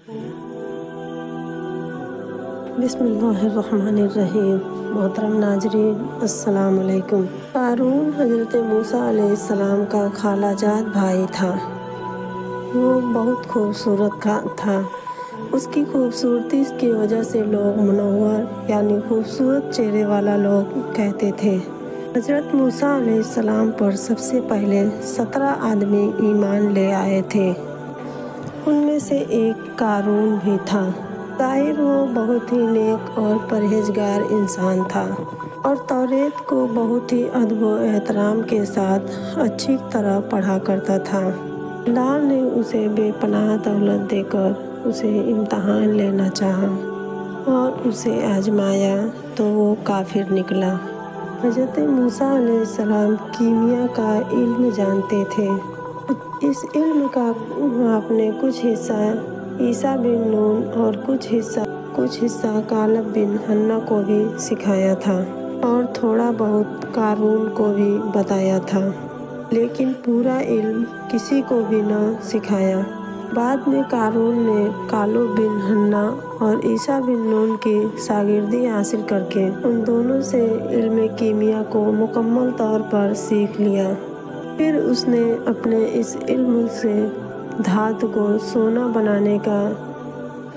بسم اللہ الرحمن الرحیم۔ محترم ناظرین، السلام علیکم۔ قارون حضرت موسیٰ علیہ السلام کا خالہ جات بھائی تھا۔ وہ بہت خوبصورت تھا۔ اس کی خوبصورتی کی وجہ سے لوگ منور یعنی خوبصورت چہرے والا لوگ کہتے تھے۔ حضرت موسیٰ علیہ السلام پر سب سے پہلے 17 آدمی ایمان لے آئے تھے۔ ان میں سے ایک قارون بھی تھا۔ ظاہر وہ بہت ہی نیک اور پرہیزگار انسان تھا اور توریت کو بہت ہی ادب و احترام کے ساتھ اچھی طرح پڑھا کرتا تھا۔ اللہ نے اسے بے پناہ دولت دے کر اسے امتحان لینا چاہا اور اسے آزمایا تو وہ کافر نکلا۔ حضرت موسیٰ علیہ السلام کیمیا کا علم جانتے تھے۔ اس علم کا آپ نے کچھ حصہ عیسیٰ بن نون اور کچھ حصہ کالب بن حنہ کو بھی سکھایا تھا اور تھوڑا بہت قارون کو بھی بتایا تھا، لیکن پورا علم کسی کو بھی نہ سکھایا۔ بعد میں قارون نے کالب بن حنہ اور عیسیٰ بن نون کی شاگردی حاصل کر کے ان دونوں سے علم کیمیا کو مکمل طور پر سیکھ لیا۔ پھر اس نے اپنے اس علم سے دھات کو سونا بنانے کا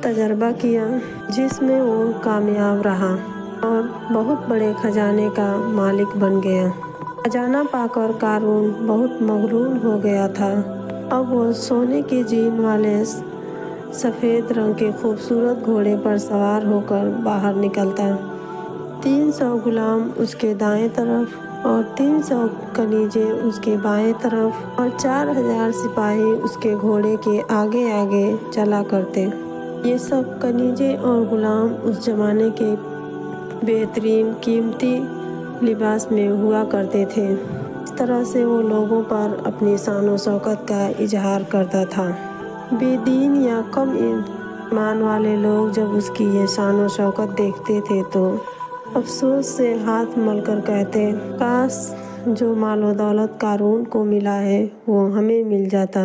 تجربہ کیا، جس میں وہ کامیاب رہا اور بہت بڑے خزانے کا مالک بن گیا۔ خزانہ پا کر قارون بہت مغرور ہو گیا تھا۔ اب وہ سونے کی جین والے سفید رنگ کے خوبصورت گھوڑے پر سوار ہو کر باہر نکلتا۔ 300 غلام اس کے دائیں طرف اور 300 کنیزیں اس کے بائیں طرف اور 4000 سپاہی اس کے گھوڑے کے آگے آگے چلا کرتے۔ یہ سب کنیزیں اور غلام اس زمانے کے بہترین قیمتی لباس میں ہوا کرتے تھے۔ اس طرح سے وہ لوگوں پر اپنی شان و شوکت کا اظہار کرتا تھا۔ بے دین یا کم ایمان والے لوگ جب اس کی یہ شان و شوکت دیکھتے تھے تو افسوس سے ہاتھ مل کر کہتے، کاش جو مال و دولت قارون کو ملا ہے وہ ہمیں مل جاتا۔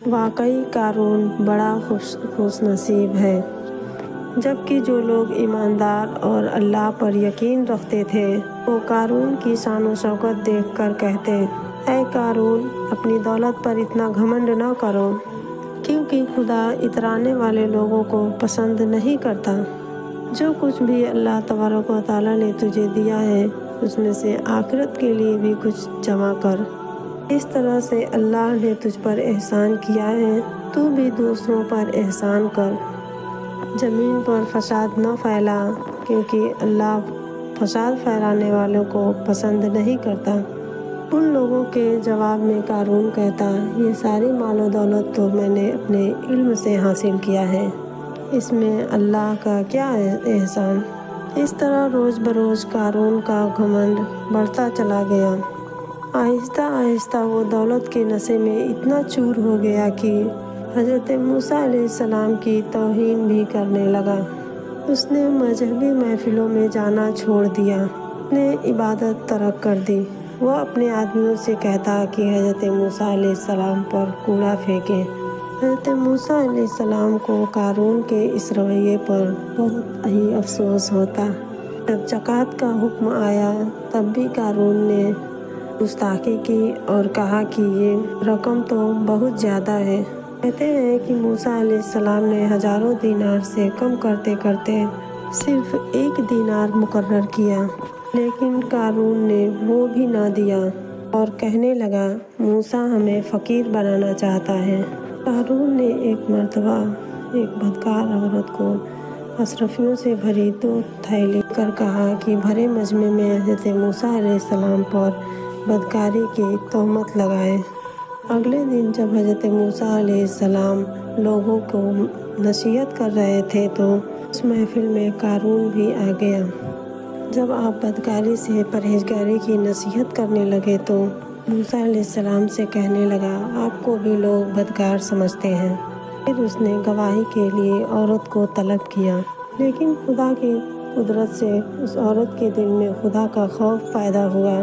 واقعی قارون بڑا خوش نصیب ہے۔ جبکہ جو لوگ ایماندار اور اللہ پر یقین رکھتے تھے وہ قارون کی شان و شوکت دیکھ کر کہتے، اے قارون، اپنی دولت پر اتنا گھمنڈ نہ کرو، کیونکہ خدا اترانے والے لوگوں کو پسند نہیں کرتا۔ جو کچھ بھی اللہ تبارک و تعالیٰ نے تجھے دیا ہے اس میں سے آخرت کے لیے بھی کچھ جمع کر۔ اس طرح سے اللہ نے تجھ پر احسان کیا ہے، تو بھی دوسروں پر احسان کر۔ زمین پر فساد نہ پھیلا، کیونکہ اللہ فساد پھیلانے والوں کو پسند نہیں کرتا۔ ان لوگوں کے جواب میں قارون کہتا، یہ ساری مال و دولت تو میں نے اپنے علم سے حاصل کیا ہے، اس میں اللہ کا کیا احسان۔ اس طرح روز بروز قارون کا گھمنڈ بڑھتا چلا گیا۔ آہستہ آہستہ وہ دولت کے نشے میں اتنا چور ہو گیا کہ حضرت موسیٰ علیہ السلام کی توہین بھی کرنے لگا۔ اس نے مذہبی محفلوں میں جانا چھوڑ دیا، اس نے عبادت ترک کر دی۔ وہ اپنے آدمیوں سے کہتا کہ حضرت موسیٰ علیہ السلام پر کوڑا پھینکیں۔ حضرت موسیٰ علیہ السلام کو قارون کے اس رویے پر بہت ہی افسوس ہوتا۔ جب زکوٰۃ کا حکم آیا تب بھی قارون نے گستاخی کی اور کہا کہ یہ رقم تو بہت زیادہ ہے۔ کہتے ہیں کہ موسیٰ علیہ السلام نے ہزاروں دینار سے کم کرتے کرتے صرف 1 دینار مقرر کیا، لیکن قارون نے وہ بھی نہ دیا اور کہنے لگا، موسیٰ ہمیں فقیر بنانا چاہتا ہے۔ قارون نے ایک مرتبہ ایک بدکار عورت کو اشرفیوں سے بھری 2 تھیلی کر کہا کہ بھرے مجمع میں حضرت موسیٰ علیہ السلام پر بدکاری کی تہمت لگائے۔ اگلے دن جب حضرت موسیٰ علیہ السلام لوگوں کو نصیحت کر رہے تھے تو اس محفل میں قارون بھی آ گیا۔ جب آپ بدکاری سے پرہیزگاری کی نصیحت کرنے لگے تو موسیٰ علیہ السلام سے کہنے لگا، آپ کو بھی لوگ بدکار سمجھتے ہیں۔ پھر اس نے گواہی کے لیے عورت کو طلب کیا، لیکن خدا کی قدرت سے اس عورت کے دل میں خدا کا خوف پیدا ہوا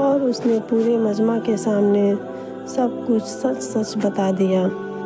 اور اس نے پورے مجمع کے سامنے سب کچھ سچ سچ بتا دیا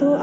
2